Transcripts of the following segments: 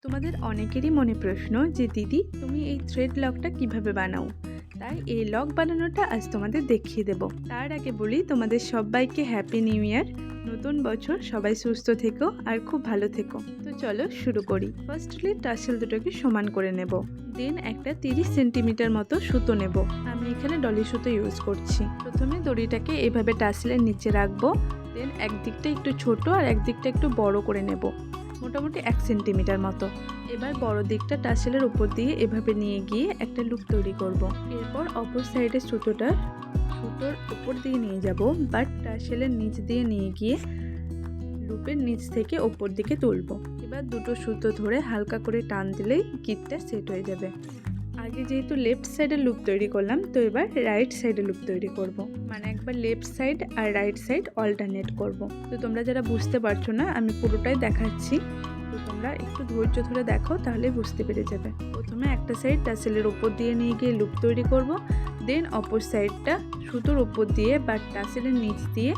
তোমাদের অনেকেরই মনে প্রশ্ন যে দিদি তুমি এই থ্রেড লকটা কিভাবে বানাও। তাই এই লক বানানোটা আজ তোমাদের দেখিয়ে দেব। তার আগে বলি তোমাদের সবাইকে হ্যাপি নিউ ইয়ার। নতুন বছর, সবাই সুস্থ থেকো আর খুব ভালো থেকো। তো চলো শুরু করি। ফার্স্টলি টাসেল দুটোকে সমান করে নেব। দেন একটা 30 সেন্টিমিটার মতো সুতো নেব। আমি এখানে ডলি সুতো ইউজ করছি। প্রথমে দড়িটাকে এভাবে টাসেলের নিচে রাখবো। দেন একদিকটা একটু ছোট আর একদিকটা একটু বড় করে নেব, মোটামুটি 1 সেন্টিমিটার মতো। এবার বড় দিকটা টাসেলের উপর দিয়ে এভাবে নিয়ে গিয়ে একটা লুপ তৈরি করব। এরপর অপর সাইডে সুতোর উপর দিয়ে নিয়ে যাব, বাট টাসেলের নিচ দিয়ে নিয়ে গিয়ে লুপের নিচ থেকে ওপর দিকে তুলব। এবার দুটো সুতো ধরে হালকা করে টান দিলেই গিটটা সেট হয়ে যাবে। আগে যেহেতু লেফট সাইডে লুপ তৈরি করলাম, তো এবার রাইট সাইডে লুপ তৈরি করব। মানে একবার লেফট সাইড আর রাইট সাইড অল্টারনেট করব। তো তোমরা যারা বুঝতে পারছো না, আমি পুরোটাই দেখাচ্ছি, তো তোমরা একটু ধৈর্য ধরে দেখো, তাহলে বুঝতে পেরে যাবে। প্রথমে একটা সাইড টাসেলের উপর দিয়ে নিয়ে গিয়ে লুপ তৈরি করব। দেন অপর সাইডটা সুতোর উপর দিয়ে বা টাসেলের নিচ দিয়ে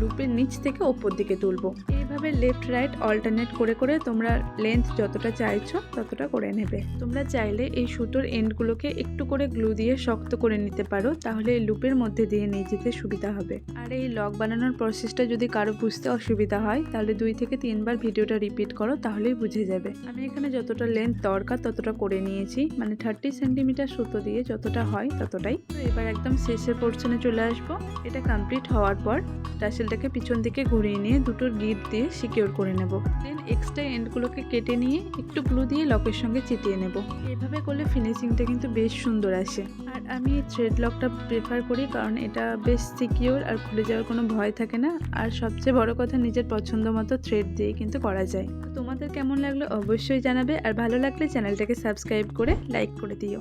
লুপের নিচ থেকে ওপর দিকে তুলবো। এইভাবে লেফট রাইট অল্টারনেট করে করে তোমরা লেন্থ যতটা চাইছো ততটা করে নেবে। তোমরা চাইলে এই সুতোর এন্ডগুলোকে একটু করে গ্লু দিয়ে শক্ত করে নিতে পারো, তাহলে এই লুপের মধ্যে দিয়ে নিয়ে যেতে সুবিধা হবে। আর এই লক বানানোর প্রসেসটা যদি কারো বুঝতে অসুবিধা হয়, তাহলে 2 থেকে 3 বার ভিডিওটা রিপিট করো, তাহলেই বুঝে যাবে। আমি এখানে যতটা লেন্থ দরকার ততটা করে নিয়েছি, মানে 30 সেন্টিমিটার সুতো দিয়ে যতটা হয় ততটাই। তো এবার একদম শেষের পোর্শনে চলে আসবো। এটা কমপ্লিট হওয়ার পর টাসেলটাকে পিছন দিকে ঘুরিয়ে নিয়ে দুটোর গিট দিয়ে সিকিউর করে নেব। দেন এক্সট্রা এন্ডগুলোকে কেটে নিয়ে একটু গ্লু দিয়ে লকের সঙ্গে চিটিয়ে নেব। এভাবে করলে ফিনিশিংটা কিন্তু বেশ সুন্দর আসে। আর আমি এই থ্রেড লকটা প্রেফার করি, কারণ এটা বেশ সিকিউর আর খুলে যাওয়ার কোনো ভয় থাকে না। আর সবচেয়ে বড় কথা, নিজের পছন্দ মতো থ্রেড দিয়ে কিন্তু করা যায়। তো তোমাদের কেমন লাগলো অবশ্যই জানাবে, আর ভালো লাগলে চ্যানেলটাকে সাবস্ক্রাইব করে লাইক করে দিও।